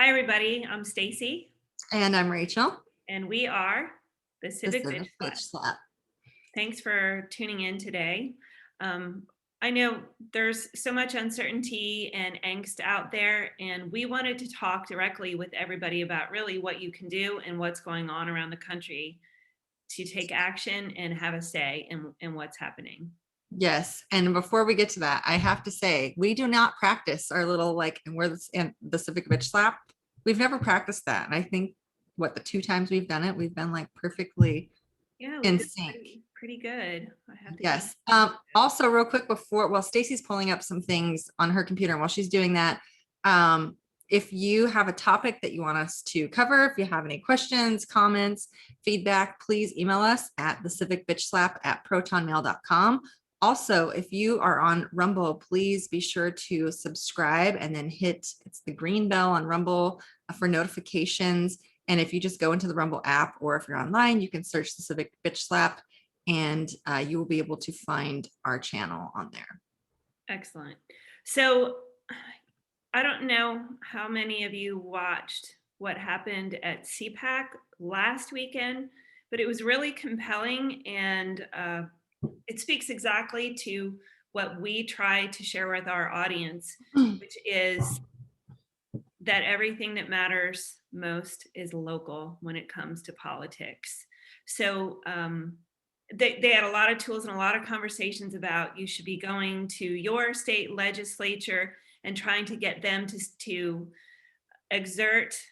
Hi, everybody. I'm Stacy, And I'm Rachel, and we are the the Civic Bitch Civic Slap. Bitch Slap. Thanks for tuning in today. I know there's so much uncertainty and angst out there, and we wanted to talk directly with everybody about really what you can do and what's going on around the country to take action and have a say in what's happening. Yes. And before we get to that, I have to say, we do not practice our little and we're the Civic Bitch Slap. We've never practiced that. And I think the 2 times we've done it, we've been perfectly Yeah, we in did sync. pretty good. I have to give. Yes. Also, real quick while Stacy's pulling up some things on her computer, and while she's doing that, if you have a topic that you want us to cover, if you have any questions, comments, feedback, please email us at thecivicbitchslap@protonmail.com. Also, if you are on Rumble, please be sure to subscribe and then it's the green bell on Rumble for notifications. And if you just go into the Rumble app, or if you're online, you can search the Civic Bitch Slap, and you will be able to find our channel on there. Excellent. So I don't know how many of you watched what happened at CPAC last weekend, but it was really compelling, and it speaks exactly to what we try to share with our audience, which is that everything that matters most is local when it comes to politics. So they had a lot of tools and a lot of conversations about you should be going to your state legislature and trying to get them to exert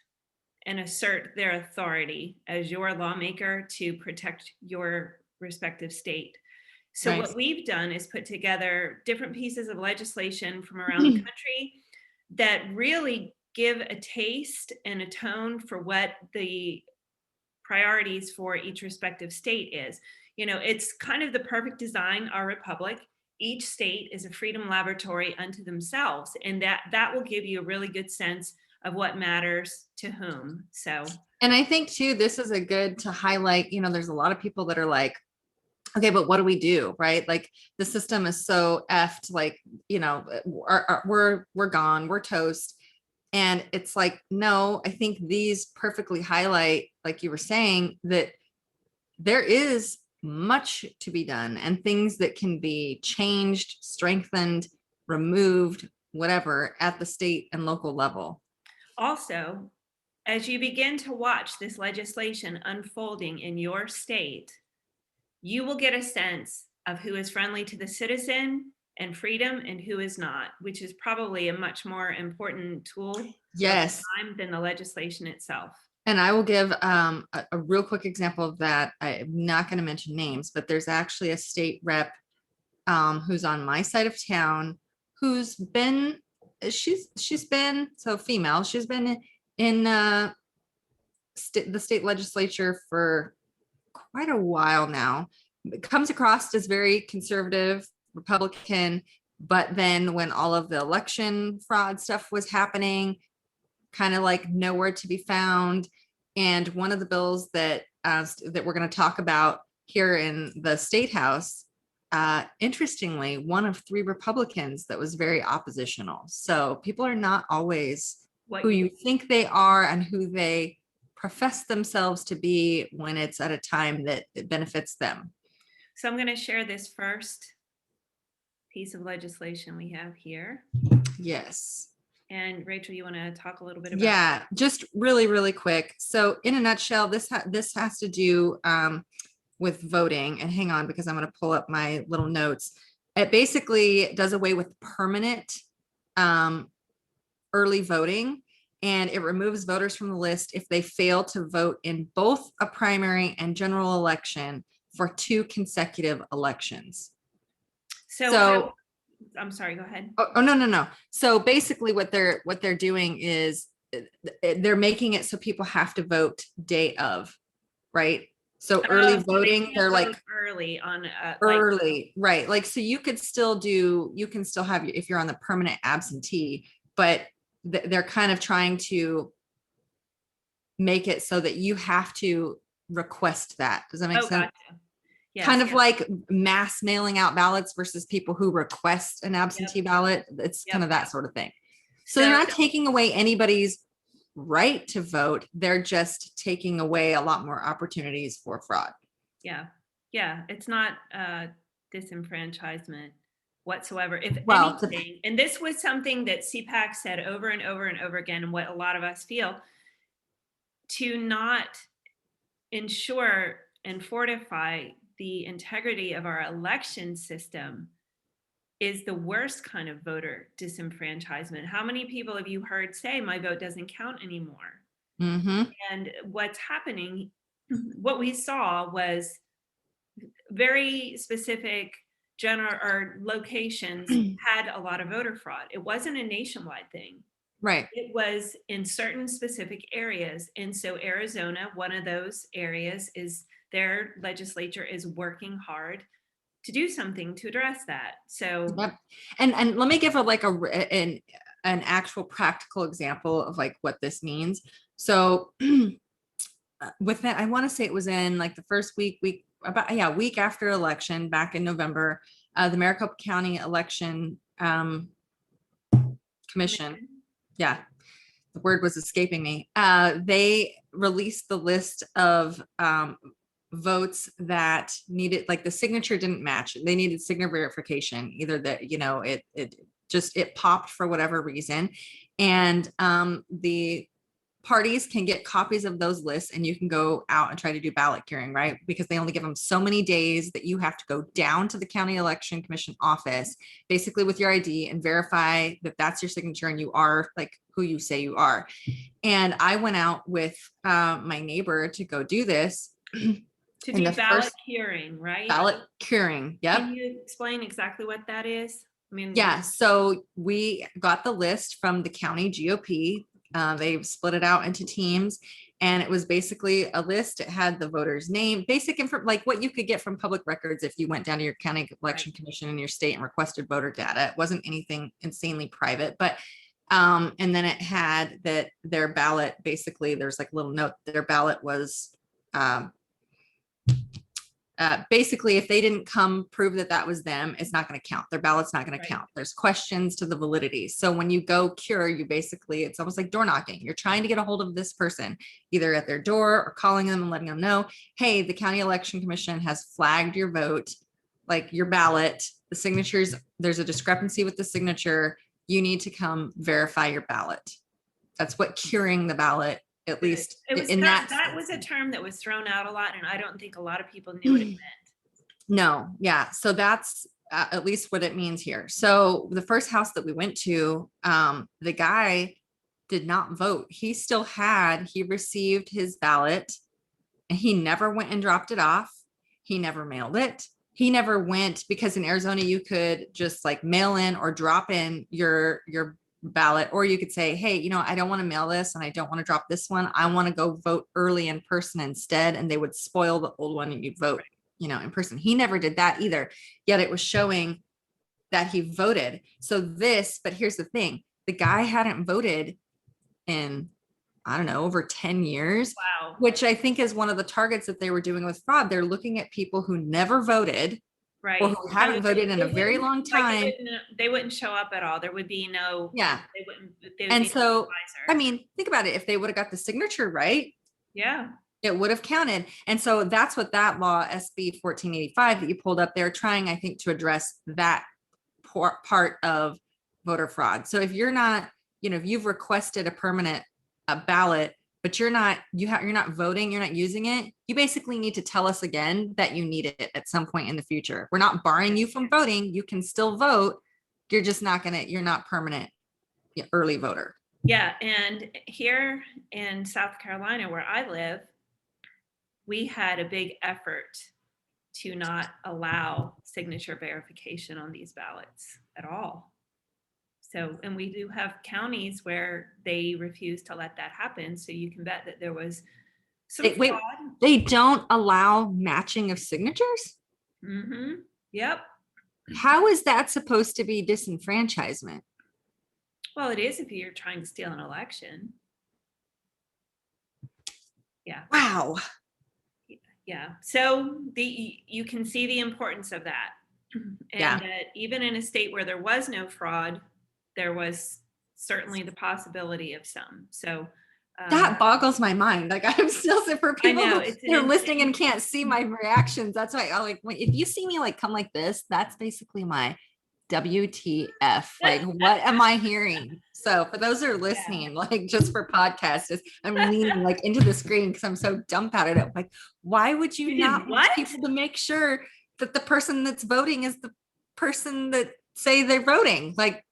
and assert their authority as your lawmaker to protect your respective state. So Right. what we've done is put together different pieces of legislation from around the country that really give a taste and a tone for what the priorities for each respective state is. You know, it's kind of the perfect design, our republic. Each state is a freedom laboratory unto themselves, and that will give you a really good sense of what matters to whom. So, and I think too, this is a good to highlight, there's a lot of people that are like, okay, but what do we do? Right? Like the system is so effed, we're gone, we're toast. And it's like, no, I think these perfectly highlight, like you were saying, that there is much to be done and things that can be changed, strengthened, removed, whatever, at the state and local level. also, as you begin to watch this legislation unfolding in your state, you will get a sense of who is friendly to the citizen and freedom and who is not, which is probably a much more important tool Yes. than the legislation itself. And I will give a real quick example of that. I'm not going to mention names, but there's actually a state rep who's on my side of town, who's been, she's been, so female, she's been in the state legislature for quite a while now. It comes across as very conservative Republican, but then when all of the election fraud stuff was happening, kind of like nowhere to be found. And one of the bills that we're going to talk about here in the State House, interestingly, one of 3 Republicans that was very oppositional. So people are not always who you think they are and who they profess themselves to be when it's at a time that it benefits them. So I'm going to share this first piece of legislation we have here. Yes. And Rachel, you want to talk a little bit about Yeah, just really, really quick. So in a nutshell, this has to do with voting. And hang on, because I'm going to pull up my little notes. It basically does away with permanent early voting, and it removes voters from the list if they fail to vote in both a primary and general election for 2 consecutive elections. So I'm sorry, go ahead. Oh, no. So basically what they're doing is they're making it so people have to vote day of, right? So early voting, they're like early on early, right? Like, so you can still have, if you're on the permanent absentee, but they're kind of trying to make it so that you have to request that. Does that make sense? Gotcha. Yes, kind of like mass mailing out ballots versus people who request an absentee ballot. It's kind of that sort of thing. So they're not taking away anybody's right to vote. They're just taking away a lot more opportunities for fraud. Yeah. Yeah. It's not disenfranchisement whatsoever. If Well, anything, and this was something that CPAC said over and over and over again, and what a lot of us feel, to not ensure and fortify the integrity of our election system is the worst kind of voter disenfranchisement. How many people have you heard say, my vote doesn't count anymore? mhm. And what's happening, what we saw was very specific general or locations had a lot of voter fraud. It wasn't a nationwide thing. Right. It was in certain specific areas. And so Arizona, one of those areas, is their legislature is working hard to do something to address that. So Yep. And let me give an actual practical example of like what this means. So with that, I want to say it was in like the first week after election back in November, the Maricopa County Election Commission. Yeah, the word was escaping me. They released the list of votes that needed, like the signature didn't match. They needed signature verification, either that, it popped for whatever reason. And the parties can get copies of those lists and you can go out and try to do ballot curing, right? Because they only give them so many days that you have to go down to the county election commission office, basically with your ID, and verify that that's your signature and you are like who you say you are. And I went out with my neighbor to go do this. to And do the ballot first curing, right? ballot curing. Yep. Can you explain exactly what that is? I mean, Yeah. So we got the list from the county GOP. They split it out into teams, and it was basically a list. It had the voter's name, basic info, like what you could get from public records if you went down to your county election commission in your state and requested voter data. It wasn't anything insanely private, but and then it had that their ballot, basically there's like a little note, their ballot was basically, if they didn't come prove that that was them, it's not going to count. Their ballot's not going to count. There's questions to the validity. So when you go cure, you basically, it's almost like door knocking. You're trying to get a hold of this person, either at their door or calling them and letting them know, hey, the county election commission has flagged your vote, like your ballot, the signatures, there's a discrepancy with the signature. You need to come verify your ballot. That's what curing the ballot, at least it was in that was a term that was thrown out a lot, and I don't think a lot of people knew what it meant. No, yeah. So that's at least what it means here. So the first house that we went to, the guy did not vote. He received his ballot and he never went and dropped it off. He never mailed it. He never went, because in Arizona, you could just like mail in or drop in your ballot, or you could say, hey, I don't want to mail this and I don't want to drop this one. I want to go vote early in person instead. And they would spoil the old one and you'd vote, in person. He never did that either. Yet it was showing that he voted. But here's the thing, the guy hadn't voted in, I don't know, over 10 years. Wow. Which I think is one of the targets that they were doing with fraud. They're looking at people who never voted, right, or who haven't voted in a very long time. Like they wouldn't show up at all. There would be no, yeah. They would And be so, I mean, think about it. If they would have got the signature right, yeah, it would have counted. And so that's what that law, SB 1485 that you pulled up, they're trying, I think, to address that part of voter fraud. So if you're not, if you've requested a permanent ballot, but you're not voting, you're not using it, you basically need to tell us again that you need it at some point in the future. We're not barring you from voting. You can still vote. You're just not you're not permanent early voter. Yeah. And here in South Carolina, where I live, we had a big effort to not allow signature verification on these ballots at all. So, and we do have counties where they refuse to let that happen. So you can bet that there was some fraud. They don't allow matching of signatures? Mm-hmm. Yep. How is that supposed to be disenfranchisement? Well, it is if you're trying to steal an election. Yeah. Wow. Yeah. So you can see the importance of that. And that even in a state where there was no fraud, there was certainly the possibility of some. So That boggles my mind. Like I'm still for I people know who it's an are listening insane. and can't see my reactions. That's why I like if you see me like come like this, that's basically my WTF. Like, what am I hearing? So for those who are Yeah. listening, like just for podcasts, I'm leaning like into the screen because I'm so dumbfounded. I'm like, why would you You did not want what? people to make sure that the person that's voting is the person that say they're voting? Like,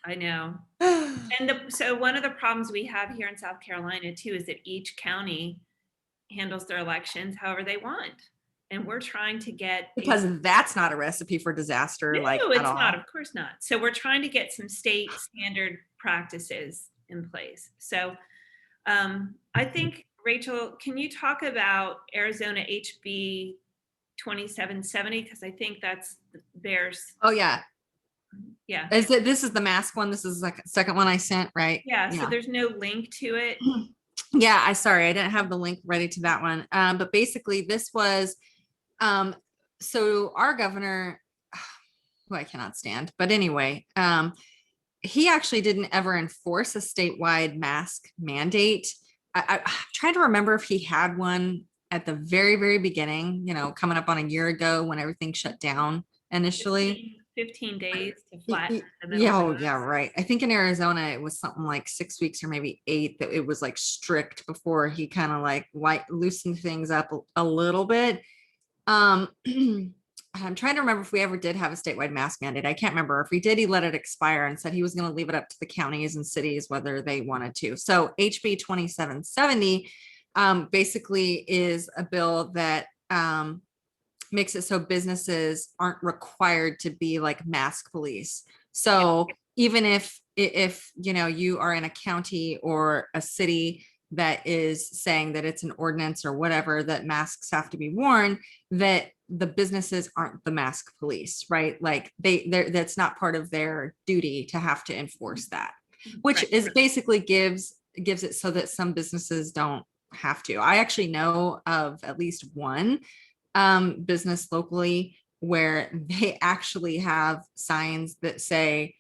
I know. And so one of the problems we have here in South Carolina too is that each county handles their elections however they want. And we're trying to get because that's not a recipe for disaster, like no, at it's not, all. of course not. So we're trying to get some state standard practices in place. So I think, Rachel, can you talk about Arizona HB 2770? Because I think that's theirs. Oh yeah. Yeah. This is the mask one? This is like the second one I sent, right? Yeah. So Yeah. there's no link to it. Yeah, I didn't have the link ready to that one. But basically this was so our governor, who I cannot stand, but anyway, he actually didn't ever enforce a statewide mask mandate. I'm trying to remember if he had one at the very, very beginning, coming up on a year ago when everything shut down initially. 15 days to flatten the middle Yeah, of oh, the yeah, right. I think in Arizona it was something like 6 weeks or maybe 8 that it was like strict before he kind of like loosened things up a little bit. Um, I'm trying to remember if we ever did have a statewide mask mandate. I can't remember. If we did, he let it expire and said he was going to leave it up to the counties and cities whether they wanted to. So HB 2770 basically is a bill that makes it so businesses aren't required to be like mask police. So even if you are in a county or a city that is saying that it's an ordinance or whatever that masks have to be worn, that the businesses aren't the mask police, right? Like that's not part of their duty to have to enforce that, which right. is basically gives it so that some businesses don't have to. I actually know of at least one business locally where they actually have signs that say,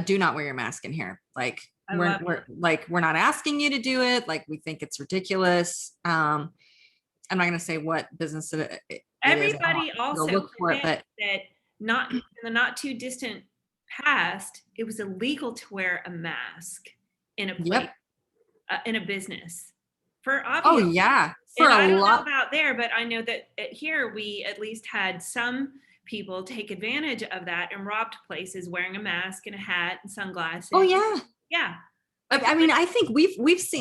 do not wear your mask in here. Like we're not asking you to do it. Like we think it's ridiculous. I'm not going to say what business it is. Everybody also look for it, but that not in the not too distant past, it was illegal to wear a mask in a place, in a business for oh obvious. yeah, And I don't know about there, but I know that here we at least had some people take advantage of that and robbed places wearing a mask and a hat and sunglasses. Oh yeah. Yeah. I mean, I think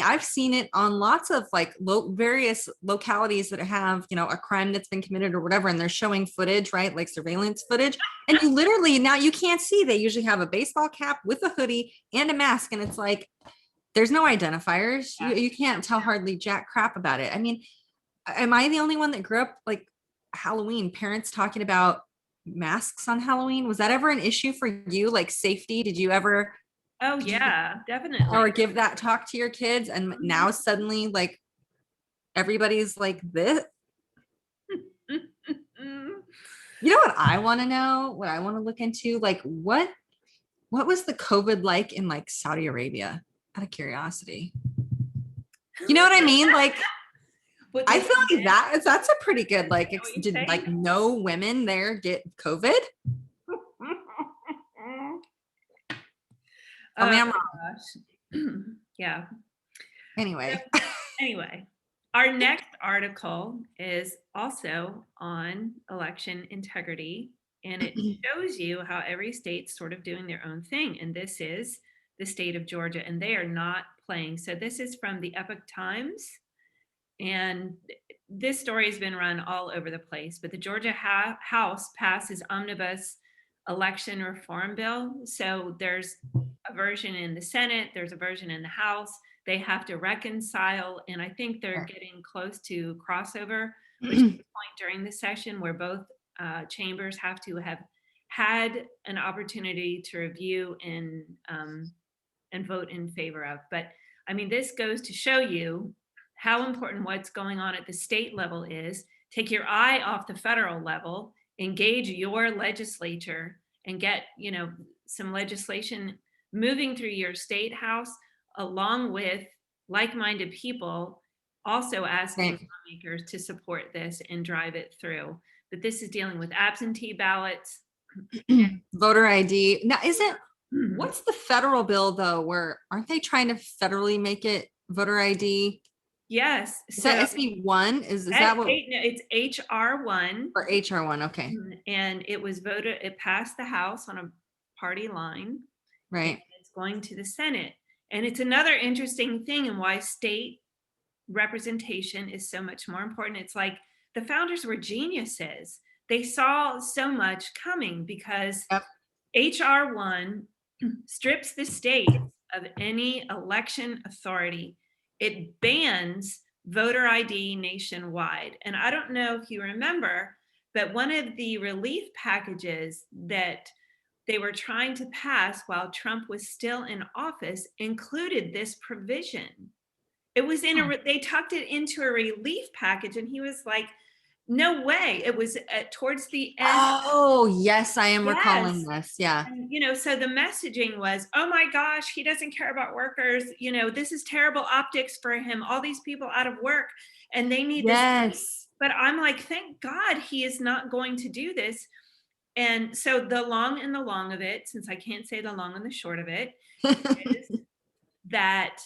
I've seen it on lots of like various localities that have, a crime that's been committed or whatever, and they're showing footage, right? Like surveillance footage. And you literally, now you can't see, they usually have a baseball cap with a hoodie and a mask. And it's like, there's no identifiers. You can't tell hardly jack crap about it. I mean, am I the only one that grew up like Halloween, parents talking about masks on Halloween? Was that ever an issue for you? Like safety? Did you ever? Oh yeah, definitely. Or give that talk to your kids, and now suddenly like everybody's like this. You know what I want to know? What I want to look into? Like what was the COVID like in like Saudi Arabia? Out of curiosity. You know what I mean? Like I feel like that's a pretty good like did like no women there get COVID? I mean, I'm wrong. Yeah. Anyway. Anyway, our next article is also on election integrity, and it shows you how every state's sort of doing their own thing. And this is the state of Georgia, and they are not playing. So this is from the Epoch Times, and this story has been run all over the place. But the Georgia House passes Omnibus election reform bill. So there's a version in the Senate, there's a version in the House. They have to reconcile, and I think they're getting close to crossover, which is the point during the session where both chambers have to have had an opportunity to review and vote in favor of. But I mean, this goes to show you how important what's going on at the state level is. Take your eye off the federal level, engage your legislature, and get some legislation moving through your state house, along with like-minded people also asking Right. lawmakers to support this and drive it through. But this is dealing with absentee ballots. Voter ID. Now, what's the federal bill though, where aren't they trying to federally make it voter ID? Yes, Is that so SB1? Is that what, no, it's HR1, or HR1? Okay. and it passed the House on a party line, and Right. it's going to the Senate. And it's another interesting thing and why state representation is so much more important. It's like the founders were geniuses. They saw so much coming because Yep. HR1 strips the states of any election authority. It bans voter ID nationwide. And I don't know if you remember, but one of the relief packages that they were trying to pass while Trump was still in office included this provision. It was they tucked it into a relief package, and he was like, no way. It was towards the end. Oh, yes, I am recalling Yes. this. Yeah. And, so the messaging was, oh my gosh, he doesn't care about workers. This is terrible optics for him. All these people out of work and they need this. Yes. But I'm like, thank God he is not going to do this. And so the long and the long of it, since I can't say the long and the short of it, is that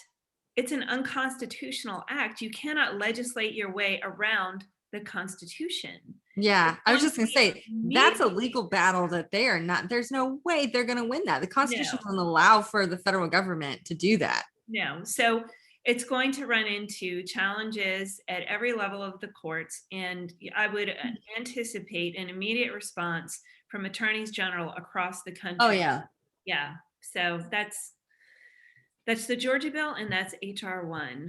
it's an unconstitutional act. You cannot legislate your way around the Constitution. Yeah, I was Going just gonna to say be that's a immediately legal battle that they are not. There's no way they're gonna win that. The Constitution no. doesn't allow for the federal government to do that. No. So it's going to run into challenges at every level of the courts. And I would anticipate an immediate response from attorneys general across the country. Oh yeah. Yeah. So that's the Georgia bill, and that's HR1.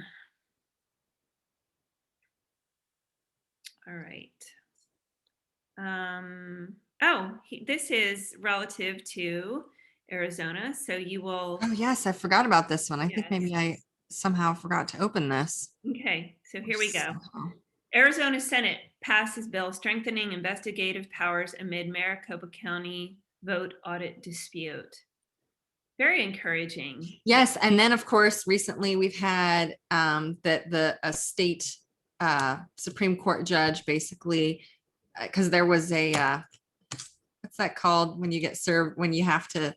All right. This is relative to Arizona. So you will, Oh yes, I forgot about this one. I think yes. maybe I somehow forgot to open this. Okay. So here we go. Somehow. Arizona Senate passes bill strengthening investigative powers amid Maricopa County vote audit dispute. Very encouraging. Yes, and then of course recently we've had that a state Supreme Court judge basically, because there was a what's that called when you get served, when you have to,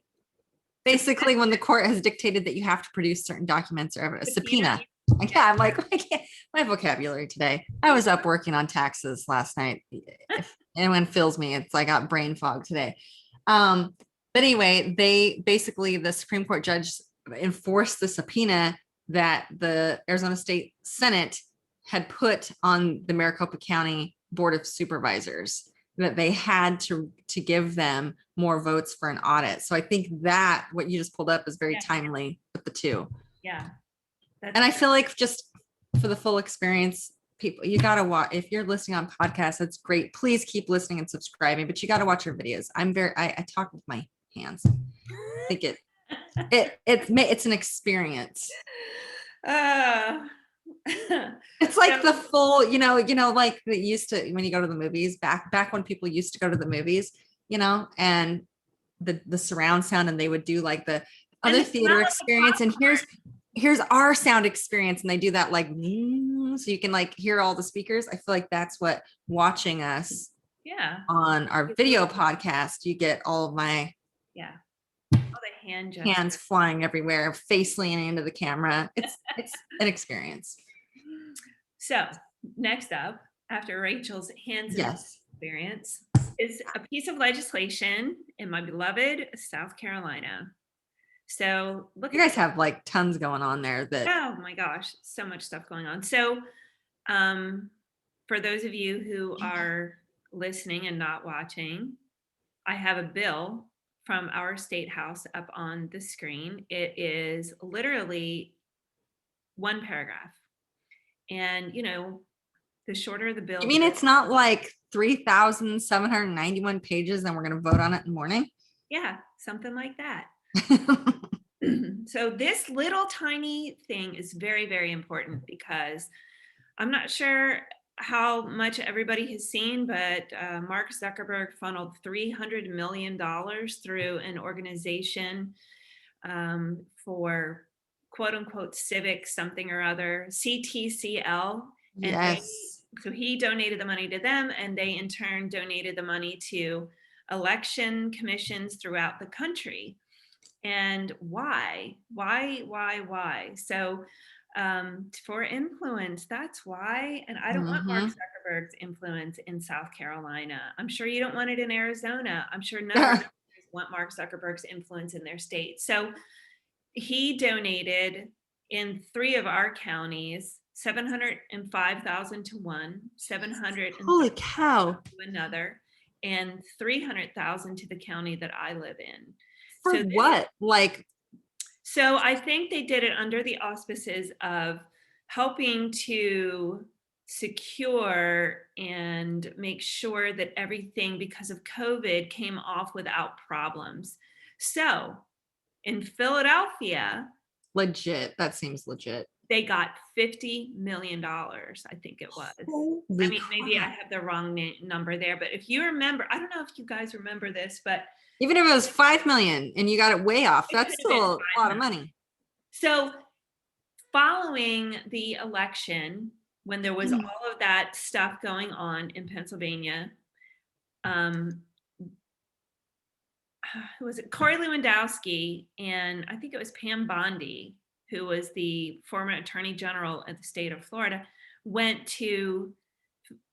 basically when the court has dictated that you have to produce certain documents, or a subpoena. Yeah, I'm like, I can't, my vocabulary today. I was up working on taxes last night. If anyone feels me, it's I got brain fog today. But anyway, the Supreme Court judge enforced the subpoena that the Arizona State Senate had put on the Maricopa County Board of Supervisors, that they had to give them more votes for an audit. So I think that what you just pulled up is very timely with the two. Yeah. And I feel like just for the full experience, people, you got to watch. If you're listening on podcasts, that's great. Please keep listening and subscribing, but you got to watch our videos. I talk with my hands. I think it's an experience. It's like the full, like they used to, when you go to the movies, back when people used to go to the movies, and the surround sound, and they would do like the other theater experience, and here's our sound experience, and they do that like so you can like hear all the speakers. I feel like that's what watching us on our video podcast, you get all of my all the hands flying everywhere, face leaning into the camera. It's an experience. So next up, after Rachel's hands experience, is a piece of legislation in my beloved South Carolina. So you guys have like tons going on there. Oh my gosh, so much stuff going on. So for those of you who are listening and not watching, I have a bill from our state house up on the screen. It is literally one paragraph. And, the shorter the bill. You mean it's not like 3,791 pages and we're going to vote on it in the morning? Yeah, something like that. So this little tiny thing is very, very important, because I'm not sure how much everybody has seen, but Mark Zuckerberg funneled $300 million through an organization for quote unquote civic something or other, CTCL. And Yes. so he donated the money to them, and they in turn donated the money to election commissions throughout the country. And why? So for influence, that's why. And I don't want Mark Mhm. Zuckerberg's influence in South Carolina. I'm sure you don't want it in Arizona. I'm sure none of our want Mark Zuckerberg's influence in their state. So he donated in 3 of our counties 705,000 to one, 705,000 Holy cow. to another, and 300,000 to the county that I live in. For what? Like, So I think they did it under the auspices of helping to secure and make sure that everything, because of COVID, came off without problems. So in Philadelphia, legit. That seems legit. they got $50 million, I think it was. Holy I mean, maybe I crap. have the wrong number there, but if you remember, I don't know if you guys remember this, but Even if it was 5 million and you got it way off, it could that's have been still a 5 lot of million. money. So following the election, when there was all of that stuff going on in Pennsylvania, who was it? Corey Lewandowski and I think it was Pam Bondi, who was the former Attorney General of the state of Florida, went to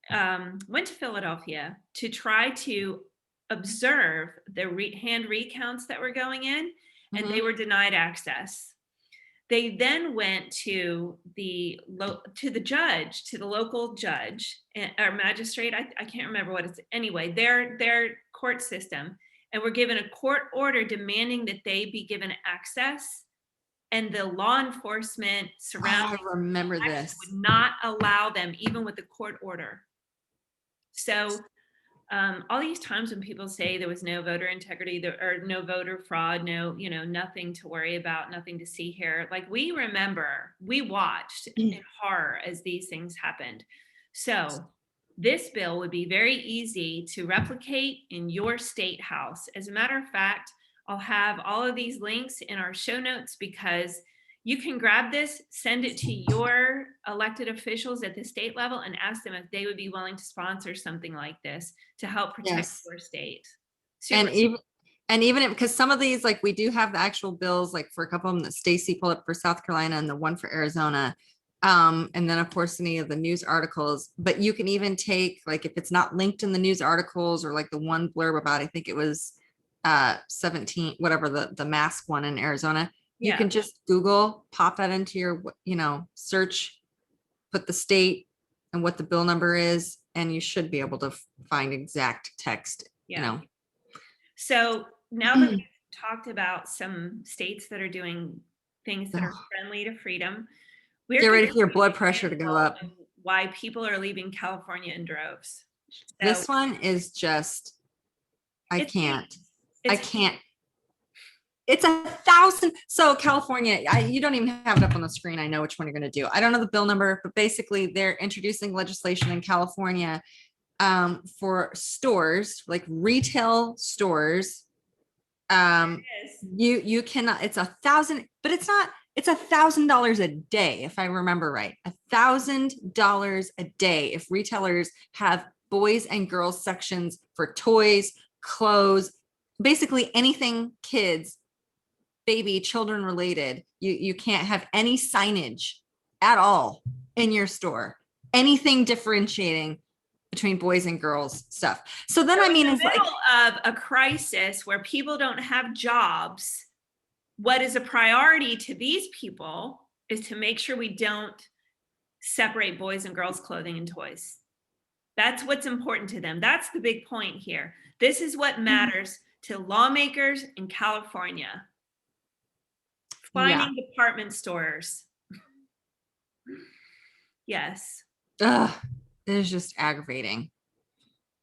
Philadelphia to try to observe the hand recounts that were going in, and they were denied access. They then went to the judge, to the local judge or magistrate. I can't remember what it's, anyway, their court system, and were given a court order demanding that they be given access. And the law enforcement surrounding I remember this. would not allow them, even with the court order. So all these times when people say there was no voter integrity or no voter fraud, no, nothing to worry about, nothing to see here. Like, we remember, we watched in horror as these things happened. So this bill would be very easy to replicate in your state house. As a matter of fact, I'll have all of these links in our show notes, because you can grab this, send it to your elected officials at the state level, and ask them if they would be willing to sponsor something like this to help protect Yes. your state. And Super. even because some of these, like, we do have the actual bills, like for a couple of them that Stacy pulled up for South Carolina and the one for Arizona. And then of course any of the news articles, but you can even take, like, if it's not linked in the news articles, or like the one blurb about, I think it was 17, whatever, the mask one in Arizona, you can just Google, pop that into your, search, put the state and what the bill number is, and you should be able to find exact text, So now that we've talked about some states that are doing things that are friendly to freedom, get ready for your blood pressure to go up. Why people are leaving California in droves. This one is just, I can't. It's 1,000. So California, you don't even have it up on the screen. I know which one you're going to do. I don't know the bill number, but basically they're introducing legislation in California for stores, like retail stores. You cannot, it's 1,000, but it's not, it's $1,000 a day, if I remember right. $1,000 a day if retailers have boys and girls sections for toys, clothes, basically anything kids, baby, children related. You can't have any signage at all in your store, anything differentiating between boys and girls stuff. So then, in the it's middle like of a crisis where people don't have jobs, what is a priority to these people is to make sure we don't separate boys and girls clothing and toys. That's what's important to them. That's the big point here. This is what matters to lawmakers in California. Finding department stores. Yes. It is just aggravating.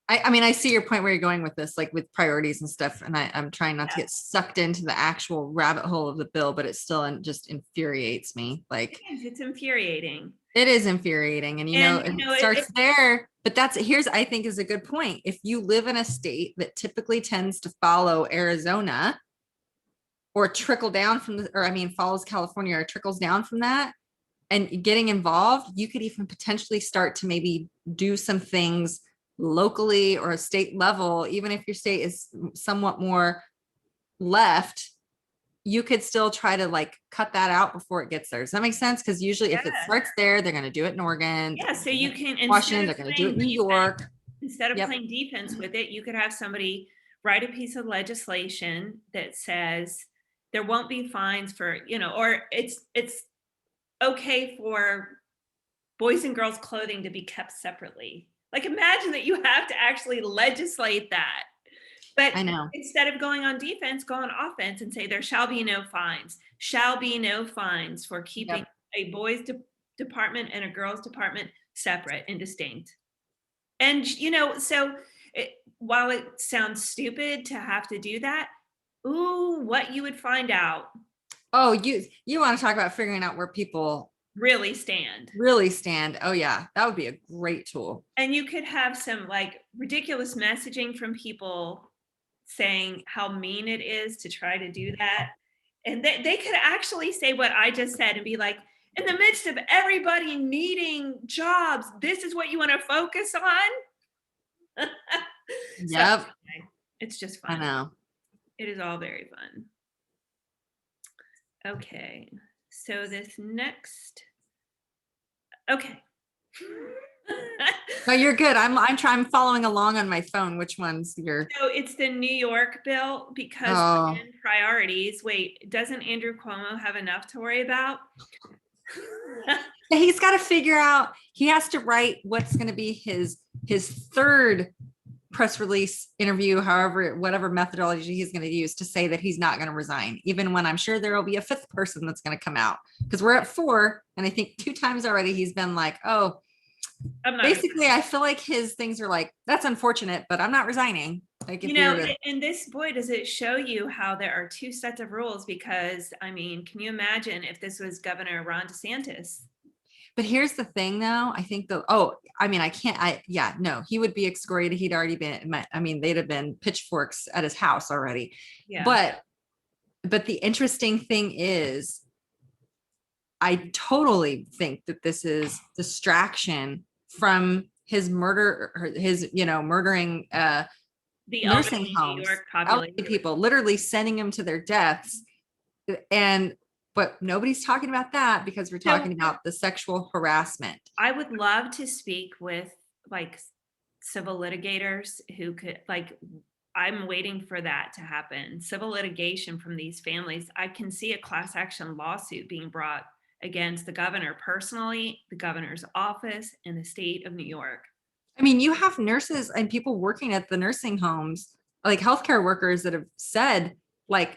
I see your point where you're going with this, like with priorities and stuff, and I'm trying not to get sucked into the actual rabbit hole of the bill, but it still just infuriates me. Like, it's infuriating. It is infuriating, and it starts there. But I think is a good point. If you live in a state that typically tends to follow Arizona or trickle down from the, or I mean, follows California or trickles down from that and getting involved, you could even potentially start to maybe do some things locally or a state level, even if your state is somewhat more left, you could still try to like cut that out before it gets there. Does that make sense? Because usually if it Yeah. starts there, they're going to do it in Oregon, Yeah, so you can, Washington, they're going to do it in New York. instead of Yep. playing defense with it, you could have somebody write a piece of legislation that says there won't be fines for, or it's okay for boys and girls clothing to be kept separately. Like imagine that you have to actually legislate that. But I know. instead of going on defense, go on offense and say there shall be no fines. Shall be no fines for keeping Yep. a boys department and a girls department separate and distinct. And so while it sounds stupid to have to do that, ooh, what you would find out Oh, you want to talk about figuring out where people really stand. really stand. Oh yeah, that would be a great tool. And you could have some like ridiculous messaging from people saying how mean it is to try to do that. And they could actually say what I just said and be like, in the midst of everybody needing jobs, this is what you want to focus on. So Yep. anyway, it's just I fun. know. It is all very fun. Okay, so this next, okay. No, you're good. I'm following along on my phone. Which one's your? So it's the New York bill because Oh, in priorities, wait, doesn't Andrew Cuomo have enough to worry about? he's got to figure out. He has to write what's going to be his third press release interview, however, whatever methodology he's going to use to say that he's not going to resign, even when I'm sure there will be a fifth person that's going to come out, because we're at 4. And I think 2 times already he's been like, oh, basically, I feel like his things are like, that's unfortunate, but I'm not resigning. Like, if you're to, and this, boy, does it show you how there are 2 sets of rules, because I mean, can you imagine if this was Governor Ron DeSantis? but here's the thing though. I think I mean, no, he would be excoriated. He'd already been, I mean, they'd have been pitchforks at his house already. Yeah. But the interesting thing is, I totally think that this is distraction from his murder, his, murdering The nursing elderly homes, New York elderly population. people, literally sending them to their deaths. But nobody's talking about that because we're talking about the sexual harassment. I would love to speak with like civil litigators who could, like, I'm waiting for that to happen. Civil litigation from these families. I can see a class action lawsuit being brought against the governor personally, the governor's office, and the state of New York. I mean, you have nurses and people working at the nursing homes, like healthcare workers, that have said, like,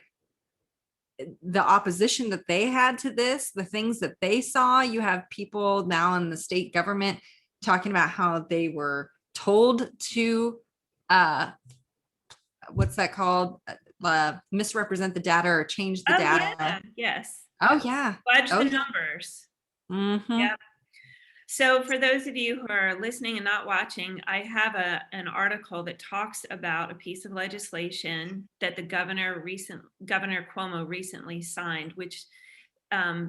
the opposition that they had to this, the things that they saw. You have people now in the state government talking about how they were told to, what's that called? Misrepresent the data or change the data. Yeah. Yes. Oh yeah. Fudge Oh, the yeah. numbers. Mm-hmm. Yep. So for those of you who are listening and not watching, I have an article that talks about a piece of legislation that the Governor Cuomo recently signed, which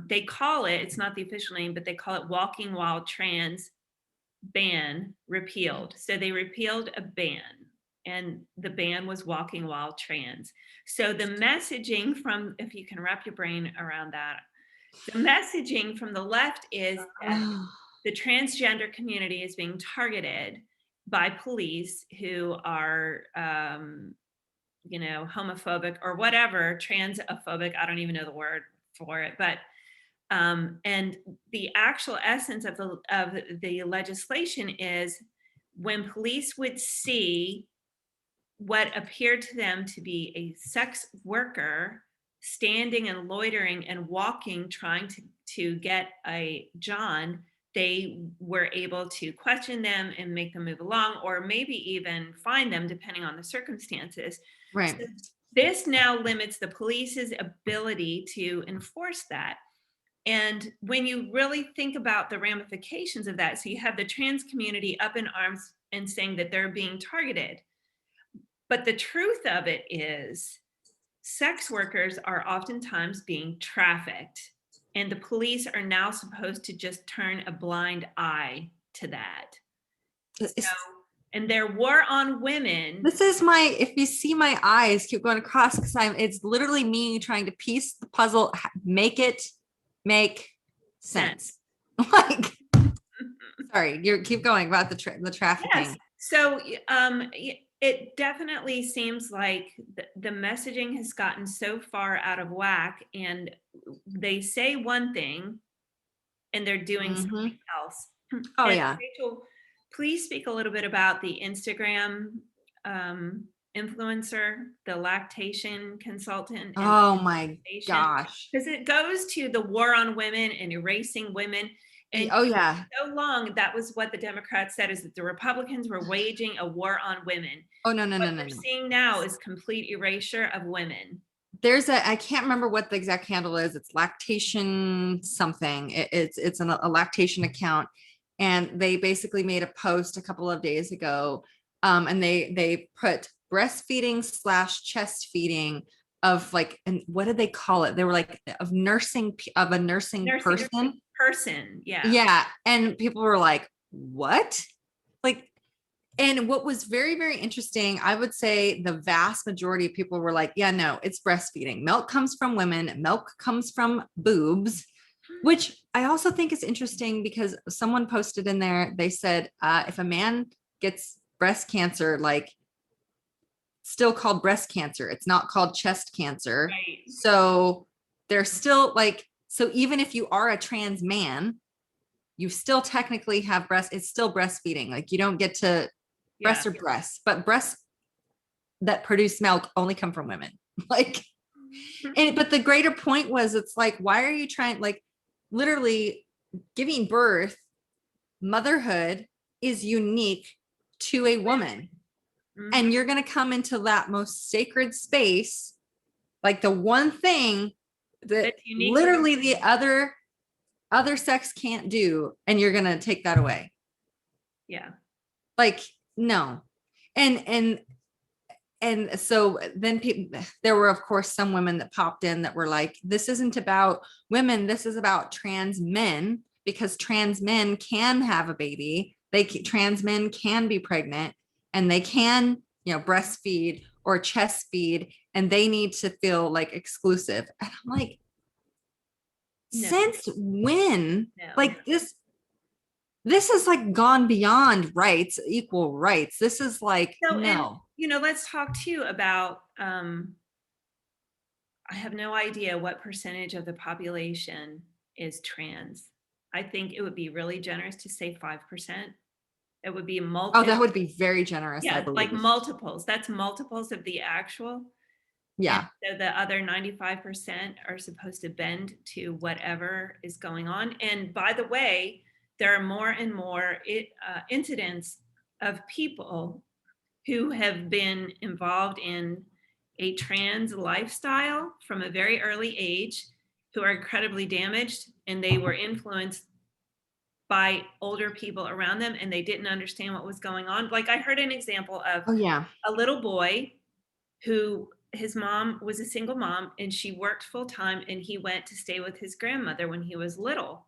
they call it's not the official name, but they call it Walking While Trans Ban Repealed. So they repealed a ban, and the ban was walking while trans. So the messaging from, if you can wrap your brain around that, the messaging from the left is that the transgender community is being targeted by police who are, homophobic or whatever, transphobic. I don't even know the word for it, but and the actual essence of the legislation is when police would see what appeared to them to be a sex worker standing and loitering and walking, trying to get a John, they were able to question them and make them move along, or maybe even fine them depending on the circumstances. Right. So this now limits the police's ability to enforce that. And when you really think about the ramifications of that, so you have the trans community up in arms and saying that they're being targeted. But the truth of it is sex workers are oftentimes being trafficked, and the police are now supposed to just turn a blind eye to that. So, It's- and their war on women. This is my, if you see my eyes keep going across, because it's literally me trying to piece the puzzle, make it make sense. Like, sorry, you keep going about the trafficking. Yes. So it definitely seems like the messaging has gotten so far out of whack, and they say one thing and they're doing something else. Oh And yeah. Rachel, please speak a little bit about the Instagram influencer, the lactation consultant, and Oh my gosh. because it goes to the war on women and erasing women. And Oh yeah. so long, that was what the Democrats said, is that the Republicans were waging a war on women. Oh no, no, What no, no, we're no. seeing now is complete erasure of women. There's I can't remember what the exact handle is. It's lactation something. It's a lactation account. And they basically made a post a couple of days ago. And they put breastfeeding / chest feeding of like, and what did they call it? They were like of a nursing person. Yeah. Yeah. And people were like, what? Like, and what was very, very interesting, I would say the vast majority of people were like, yeah, no, it's breastfeeding. Milk comes from women, milk comes from boobs, which I also think is interesting because someone posted in there, they said, if a man gets breast cancer, like still called breast cancer, it's not called chest cancer. Right. So they're still like, so even if you are a trans man, you still technically have breast, it's still breastfeeding. Like you don't get to breasts or breasts, but breasts that produce milk only come from women. Like, and but the greater point was, it's like, why are you trying, like, literally giving birth, motherhood is unique to a woman. And you're going to come into that most sacred space, like the one thing that literally the other sex can't do, and you're going to take that away. Yeah. Like, no. And so then there were of course some women that popped in that were like, this isn't about women, this is about trans men, because trans men can have a baby, trans men can be pregnant, and they can, breastfeed or chest feed, and they need to feel like exclusive. And I'm like, no. Since when? No. Like this is like gone beyond rights, equal rights. This is like, so, no. And, let's talk too about, I have no idea what percentage of the population is trans. I think it would be really generous to say 5%. It would be multiple. Oh, that would be very generous. Yeah, like multiples. That's multiples of the actual. Yeah. And so the other 95% are supposed to bend to whatever is going on. And by the way, there are more and more incidents of people who have been involved in a trans lifestyle from a very early age, who are incredibly damaged, and they were influenced by older people around them, and they didn't understand what was going on. Like I heard an example of a little boy who, his mom was a single mom and she worked full time, and he went to stay with his grandmother when he was little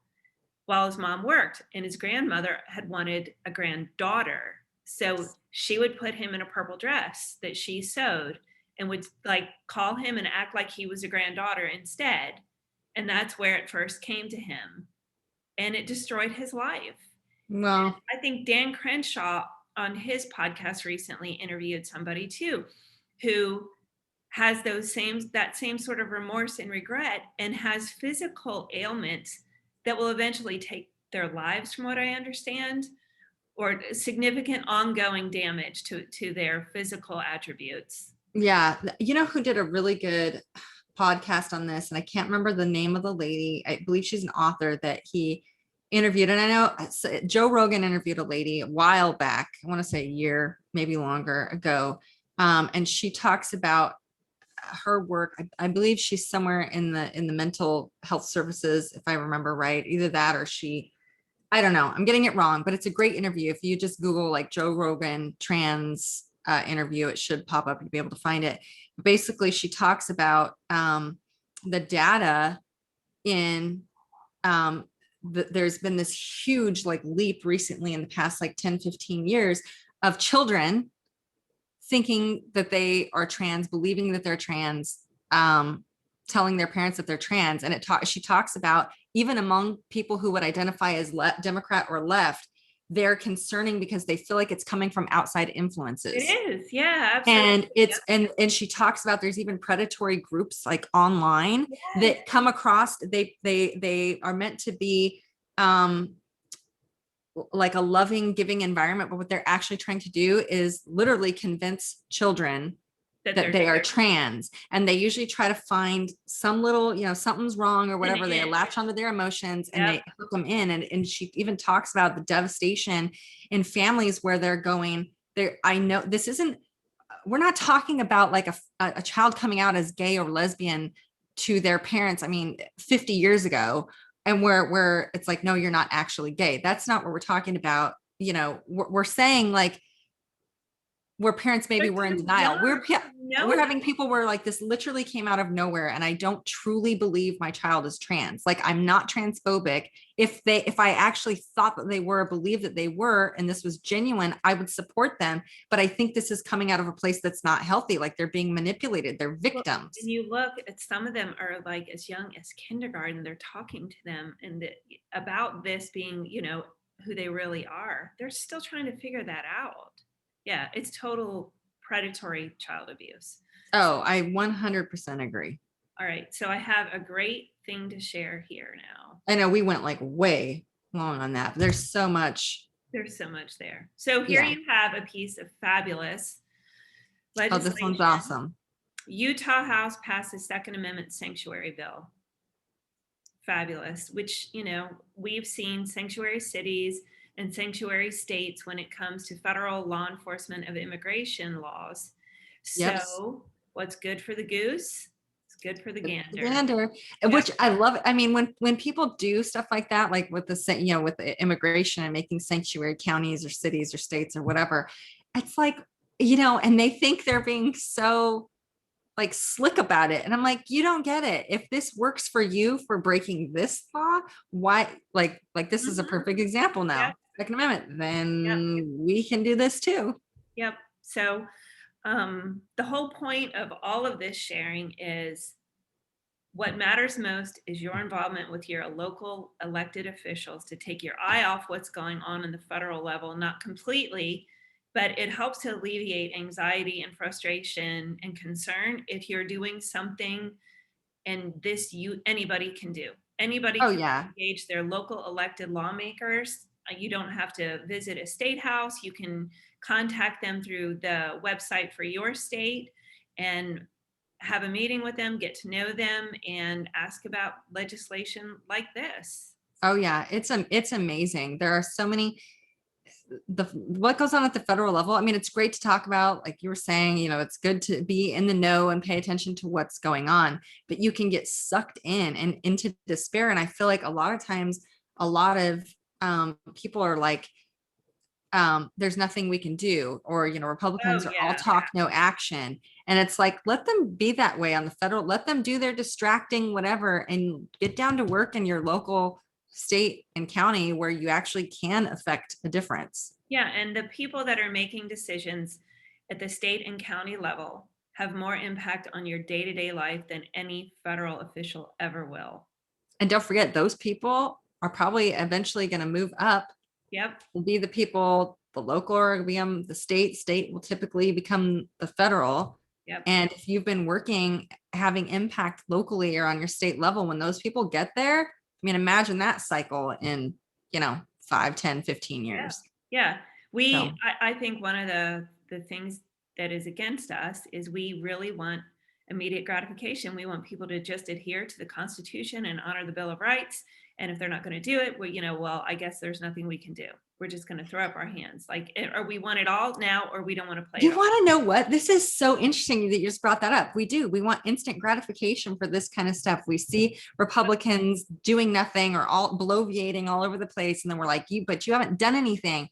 while his mom worked, and his grandmother had wanted a granddaughter. So she would put him in a purple dress that she sewed and would like call him and act like he was a granddaughter instead. And that's where it first came to him. And it destroyed his life. Well, I think Dan Crenshaw on his podcast recently interviewed somebody too, who has that same sort of remorse and regret, and has physical ailments that will eventually take their lives, from what I understand, or significant ongoing damage to their physical attributes. Yeah. You know who did a really good podcast on this? And I can't remember the name of the lady. I believe she's an author that he interviewed. And I know Joe Rogan interviewed a lady a while back, I want to say a year, maybe longer ago. And she talks about her work. I believe she's somewhere in the mental health services, if I remember right. Either that or I don't know, I'm getting it wrong, but it's a great interview. If you just Google like Joe Rogan trans interview. It should pop up. You'll be able to find it. Basically, she talks about the data in there's been this huge like leap recently in the past like 10, 15 years of children thinking that they are trans, believing that they're trans, telling their parents that they're trans. And she talks about even among people who would identify as Democrat or left, they're concerning because they feel like it's coming from outside influences. It is, yeah, absolutely. And it's and she talks about there's even predatory groups like online that come across, they are meant to be like a loving, giving environment, but what they're actually trying to do is literally convince children that they are trans. And they usually try to find some little, something's wrong or whatever. They latch onto their emotions and they hook them in. And she even talks about the devastation in families where they're going there. I know this isn't, we're not talking about like a child coming out as gay or lesbian to their parents. I mean, 50 years ago, and where it's like, no, you're not actually gay. That's not what we're talking about. We're saying like where parents maybe were in denial. We're having people where like this literally came out of nowhere, and I don't truly believe my child is trans. Like I'm not transphobic. If I actually thought that they were, believed that they were, and this was genuine, I would support them. But I think this is coming out of a place that's not healthy. Like they're being manipulated. They're victims. Well, and you look at some of them are like as young as kindergarten. They're talking to them and about this being, who they really are. They're still trying to figure that out. Yeah, it's total predatory child abuse. Oh, I 100% agree. All right, so I have a great thing to share here now. I know we went like way long on that. There's so much. There's so much there. So here you have a piece of fabulous legislation. Oh, this one's awesome. Utah House passes Second Amendment sanctuary bill. Fabulous, which, we've seen sanctuary cities and sanctuary states when it comes to federal law enforcement of immigration laws. So what's good for the goose? It's good for the gander. Which I love. I mean, when people do stuff like that, like with with the immigration and making sanctuary counties or cities or states or whatever, it's like, and they think they're being so like slick about it. And I'm like, you don't get it. If this works for you for breaking this law, why like this is a perfect example now. Second Amendment, then we can do this too. Yep. So the whole point of all of this sharing is what matters most is your involvement with your local elected officials to take your eye off what's going on in the federal level, not completely, but it helps to alleviate anxiety and frustration and concern if you're doing something and anybody can do. Anybody can engage their local elected lawmakers. You don't have to visit a state house. You can contact them through the website for your state and have a meeting with them, get to know them, and ask about legislation like this. Oh yeah, it's amazing. There are so many, what goes on at the federal level. I mean, it's great to talk about, like you were saying, it's good to be in the know and pay attention to what's going on, but you can get sucked in and into despair. And I feel like a lot of times, a lot of people are like, there's nothing we can do, or Republicans are all talk, no action. And it's like, let them be that way on the federal, let them do their distracting whatever, and get down to work in your local state and county where you actually can affect a difference. Yeah, and the people that are making decisions at the state and county level have more impact on your day-to-day life than any federal official ever will. And don't forget, those people are probably eventually going to move up. Will be the people, the local or become the state will typically become the federal. And if you've been working, having impact locally or on your state level, when those people get there, I mean, imagine that cycle in, 5, 10, 15 years. I think one of the things that is against us is we really want immediate gratification. We want people to just adhere to the Constitution and honor the Bill of Rights. And if they're not going to do it, well, I guess there's nothing we can do. We're just going to throw up our hands. Like, or we want it all now, or we don't want to play. You want to know what? This is so interesting that you just brought that up. We do. We want instant gratification for this kind of stuff. We see Republicans doing nothing or all bloviating all over the place. And then we're like, but you haven't done anything.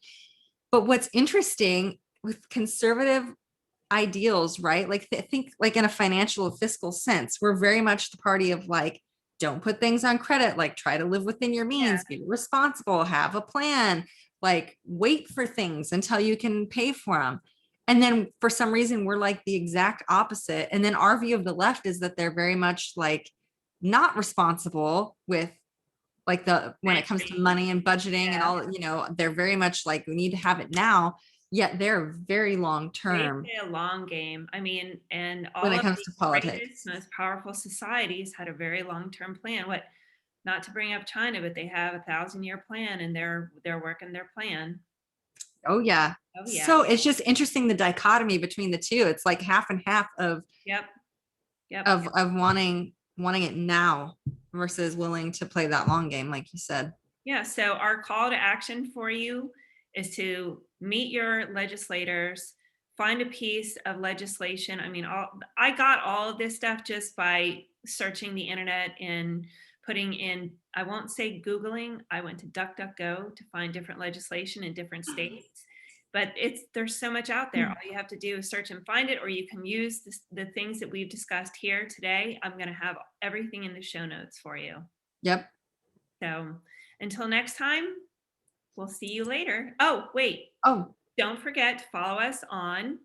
But what's interesting with conservative ideals, right? Like think like in a financial fiscal sense, we're very much the party of like, don't put things on credit, like try to live within your Yeah, means, be responsible, have a plan, like wait for things until you can pay for them. And then for some reason, we're like the exact opposite. And then our view of the left is that they're very much like not responsible with like the when it comes to spending. money and budgeting and Yeah. all, they're very much like we need to have it now, yet they're very long They term play a long game. I mean, and when all it of comes the to greatest, politics. most powerful societies had a very long-term plan. What, not to bring up China, but they have 1,000-year plan and they're working their plan. Oh yeah. Oh yeah. So it's just interesting the dichotomy between the two. It's like half and half Yep. Yep. of wanting it now versus willing to play that long game, like you said. Yeah. So our call to action for you is to meet your legislators, find a piece of legislation. I mean, I got all of this stuff just by searching the internet and putting in, I won't say Googling, I went to DuckDuckGo to find different legislation in different states. But there's so much out there. All you have to do is search and find it, or you can use the things that we've discussed here today. I'm going to have everything in the show notes for you. Yep. So until next time, we'll see you later. Oh, wait, Oh, don't forget to follow us on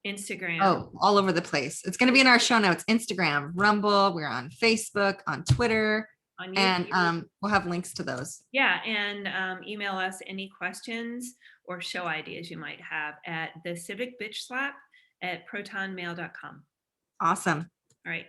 Instagram, oh, all over the place. It's going to be in our show notes, Instagram, Rumble. We're on Facebook, on Twitter, on and YouTube. we'll have links to those. Yeah, and email us any questions or show ideas you might have at the civicbitchslap@protonmail.com. Awesome. All right.